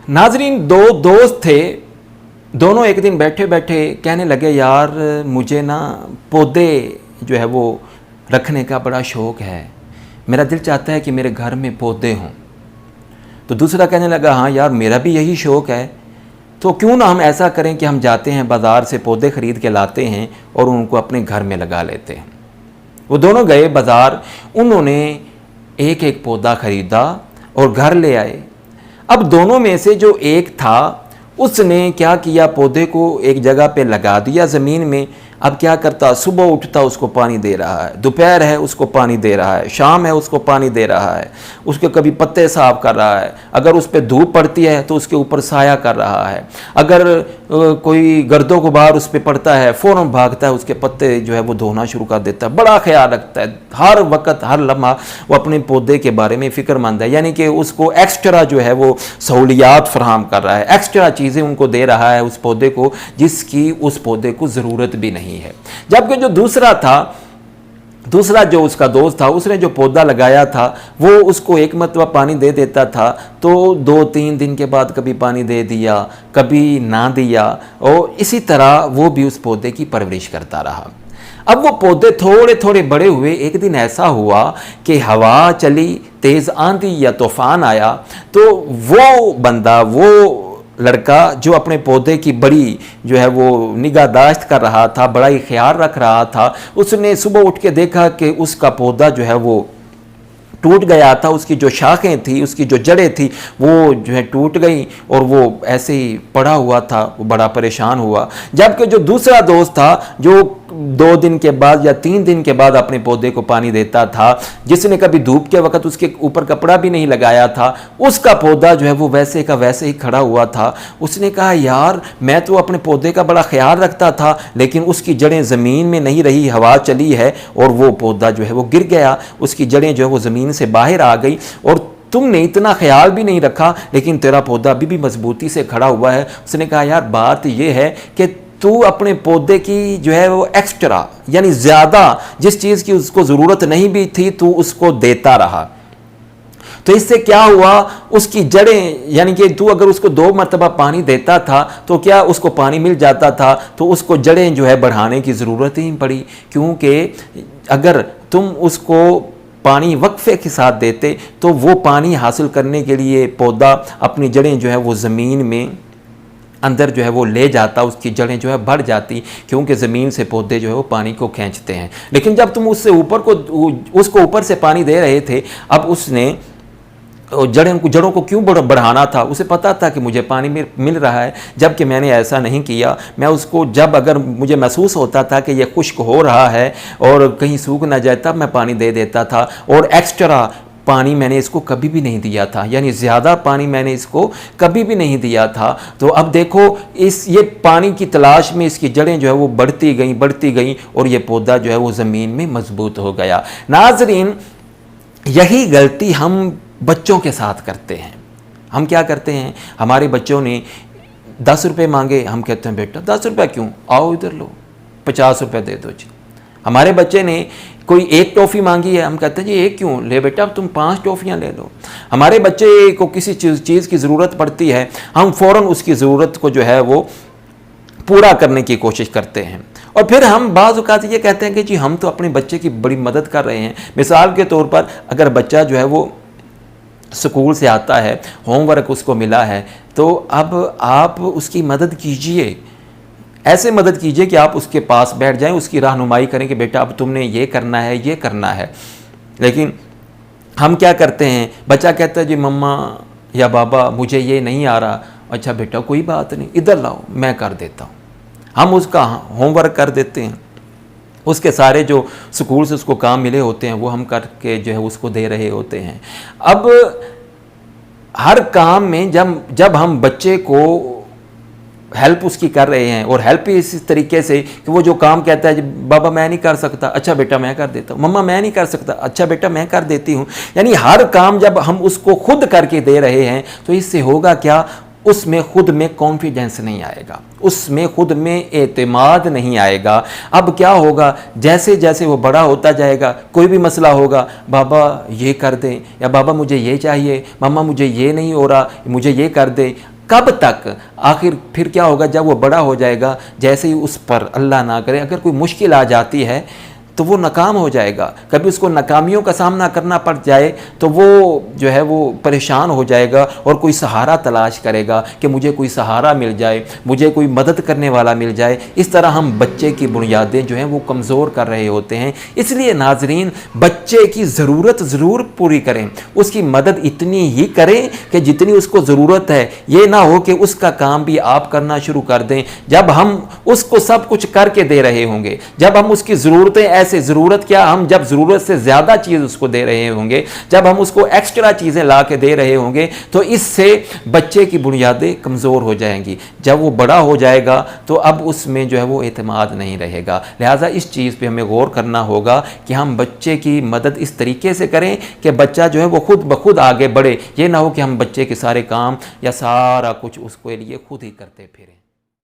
नाजरीन, दो दोस्त थे, दोनों एक दिन बैठे बैठे कहने लगे यार मुझे ना पौधे जो है वो रखने का बड़ा शौक़ है, मेरा दिल चाहता है कि मेरे घर में पौधे हों। तो दूसरा कहने लगा हाँ यार मेरा भी यही शौक़ है, तो क्यों ना हम ऐसा करें कि हम जाते हैं बाज़ार से पौधे ख़रीद के लाते हैं और उनको अपने घर में लगा लेते हैं। वो दोनों गए बाज़ार, उन्होंने एक एक पौधा ख़रीदा और घर ले आए। अब दोनों में से जो एक था उसने क्या किया, पौधे को एक जगह पे लगा दिया ज़मीन में। अब क्या करता, सुबह उठता उसको पानी दे रहा है, दोपहर है उसको पानी दे रहा है, शाम है उसको पानी दे रहा है, उसके कभी पत्ते साफ कर रहा है, अगर उस पर धूप पड़ती है तो उसके ऊपर साया कर रहा है, अगर कोई गर्दों गुबार उस पर पड़ता है फ़ौरन भागता है, उसके पत्ते जो है वो धोना शुरू कर देता है। बड़ा ख्याल रखता है, हर वक्त हर लम्हा वो अपने पौधे के बारे में फ़िक्रमंद है, यानी कि उसको एक्स्ट्रा जो है वो सहूलियात फराहम कर रहा है, एक्स्ट्रा चीज़ें उनको दे रहा है उस पौधे को जिसकी उस पौधे को ज़रूरत भी नहीं है। जबकि जो दूसरा जो उसका दोस्त था, उसने जो पौधा लगाया था वो उसको एक मरतबा पानी दे देता था तो 2-3 दिन के बाद कभी पानी दे दिया, कभी ना दिया, और इसी तरह वो भी उस पौधे की परवरिश करता रहा। अब वो पौधे थोड़े थोड़े बड़े हुए। एक दिन ऐसा हुआ कि हवा चली, तेज़ आंधी या तूफान आया, तो वो बंदा, वो लड़का जो अपने पौधे की बड़ी जो है वो निगाहदाश्त कर रहा था, बड़ा ही ख्याल रख रहा था, उसने सुबह उठ के देखा कि उसका पौधा जो है वो टूट गया था, उसकी जो शाखें थी, उसकी जो जड़ें थी वो जो है टूट गई और वो ऐसे ही पड़ा हुआ था। वो बड़ा परेशान हुआ। जबकि जो दूसरा दोस्त था जो 2 दिन के बाद या 3 दिन के बाद अपने पौधे को पानी देता था, जिसने कभी धूप के वक्त उसके ऊपर कपड़ा भी नहीं लगाया था, उसका पौधा जो है वो वैसे का वैसे ही खड़ा हुआ था। उसने कहा यार मैं तो अपने पौधे का बड़ा ख्याल रखता था, लेकिन उसकी जड़ें ज़मीन में नहीं रही, हवा चली है और वो पौधा जो है वो गिर गया, उसकी जड़ें जो है वो ज़मीन से बाहर आ गई और तुमने इतना ख्याल भी नहीं रखा, लेकिन तेरा पौधा अभी भी मजबूती से खड़ा हुआ है। उसने कहा यार बात यह है कि तू अपने पौधे की जो है वो एक्स्ट्रा यानी ज़्यादा जिस चीज़ की उसको ज़रूरत नहीं भी थी तू उसको देता रहा। तो इससे क्या हुआ, उसकी जड़ें, यानी कि तू अगर उसको 2 मरतबा पानी देता था तो क्या उसको पानी मिल जाता था, तो उसको जड़ें जो है बढ़ाने की ज़रूरत ही नहीं पड़ी, क्योंकि अगर तुम उसको पानी वक्फे के साथ देते तो वो पानी हासिल करने के लिए पौधा अपनी जड़ें जो है वो ज़मीन में अंदर जो है वो ले जाता, उसकी जड़ें जो है बढ़ जाती, क्योंकि ज़मीन से पौधे जो है वो पानी को खींचते हैं। लेकिन जब तुम उससे उसको ऊपर से पानी दे रहे थे, अब उसने जड़ों को क्यों बढ़ाना था, उसे पता था कि मुझे पानी मिल रहा है, जबकि मैंने ऐसा नहीं किया। मैं उसको जब अगर मुझे महसूस होता था कि ये खुश्क हो रहा है और कहीं सूख ना जाए तब मैं पानी दे देता था, और एक्स्ट्रा पानी मैंने इसको कभी भी नहीं दिया था, यानी ज़्यादा पानी मैंने इसको कभी भी नहीं दिया था। तो अब देखो ये पानी की तलाश में इसकी जड़ें जो है वो बढ़ती गई और ये पौधा जो है वो ज़मीन में मजबूत हो गया। नाज़रीन, यही गलती हम बच्चों के साथ करते हैं। हम क्या करते हैं, हमारे बच्चों ने 10 रुपये मांगे, हम कहते हैं बेटा 10 रुपये क्यों, आओ इधर लो, 50 रुपये दे दो जी। हमारे बच्चे ने कोई 1 टॉफ़ी मांगी है, हम कहते हैं जी 1 क्यों, ले बेटा तुम 5 टॉफ़ियाँ ले लो। हमारे बच्चे को किसी चीज़ की ज़रूरत पड़ती है, हम फ़ौरन उसकी ज़रूरत को जो है वो पूरा करने की कोशिश करते हैं, और फिर हम बाज़ औक़ात ये कहते हैं कि जी हम तो अपने बच्चे की बड़ी मदद कर रहे हैं। मिसाल के तौर पर अगर बच्चा जो है वो स्कूल से आता है, होमवर्क उसको मिला है, तो अब आप उसकी मदद कीजिए, ऐसे मदद कीजिए कि आप उसके पास बैठ जाएं, उसकी रहनुमाई करें कि बेटा अब तुमने ये करना है। लेकिन हम क्या करते हैं, बच्चा कहता है जी मम्मा या बाबा मुझे ये नहीं आ रहा, अच्छा बेटा कोई बात नहीं, इधर लाओ मैं कर देता हूँ। हम उसका होमवर्क कर देते हैं, उसके सारे जो स्कूल से उसको काम मिले होते हैं वो हम करके जो है उसको दे रहे होते हैं। अब हर काम में जब हम बच्चे को हेल्प उसकी कर रहे हैं, और हेल्प इस तरीके से कि वो जो काम कहता है बाबा मैं नहीं कर सकता, अच्छा बेटा मैं कर देता हूँ, मम्मा मैं नहीं कर सकता, अच्छा बेटा मैं कर देती हूँ, यानी हर काम जब हम उसको खुद करके दे रहे हैं तो इससे होगा क्या, उसमें खुद में कॉन्फिडेंस नहीं आएगा, उसमें खुद में एतमाद नहीं आएगा। अब क्या होगा, जैसे जैसे वो बड़ा होता जाएगा, कोई भी मसला होगा, बाबा ये कर दें, या बाबा मुझे ये चाहिए, मम्मा मुझे ये नहीं हो रहा, मुझे ये कर दे, کب تک؟ آخر پھر کیا ہوگا جب وہ بڑا ہو جائے گا، جیسے ہی اس پر اللہ نہ کرے اگر کوئی مشکل آ جاتی ہے تو وہ ناکام ہو جائے گا، کبھی اس کو ناکامیوں کا سامنا کرنا پڑ جائے تو وہ جو ہے وہ پریشان ہو جائے گا اور کوئی سہارا تلاش کرے گا کہ مجھے کوئی سہارا مل جائے، مجھے کوئی مدد کرنے والا مل جائے۔ اس طرح ہم بچے کی بنیادیں جو ہیں وہ کمزور کر رہے ہوتے ہیں۔ اس لیے ناظرین، بچے کی ضرورت ضرور پوری کریں، اس کی مدد اتنی ہی کریں کہ جتنی اس کو ضرورت ہے۔ یہ نہ ہو کہ اس کا کام بھی آپ کرنا شروع کر دیں جب ہم اس کو سب کچھ کر کے دے رہے ہوں گے، جب ہم اس کی ضرورتیں ایسے ضرورت کیا، ہم جب ضرورت سے زیادہ چیز اس کو دے رہے ہوں گے، جب ہم اس کو ایکسٹرا چیزیں لا کے دے رہے ہوں گے تو اس سے بچے کی بنیادیں کمزور ہو جائیں گی۔ جب وہ بڑا ہو جائے گا تو اب اس میں جو ہے وہ اعتماد نہیں رہے گا۔ لہٰذا اس چیز پہ ہمیں غور کرنا ہوگا کہ ہم بچے کی مدد اس طریقے سے کریں کہ بچہ جو ہے وہ خود بخود آگے بڑھے۔ یہ نہ ہو کہ ہم بچے کے سارے کام یا سارا کچھ اس کے لیے خود ہی کرتے پھریں۔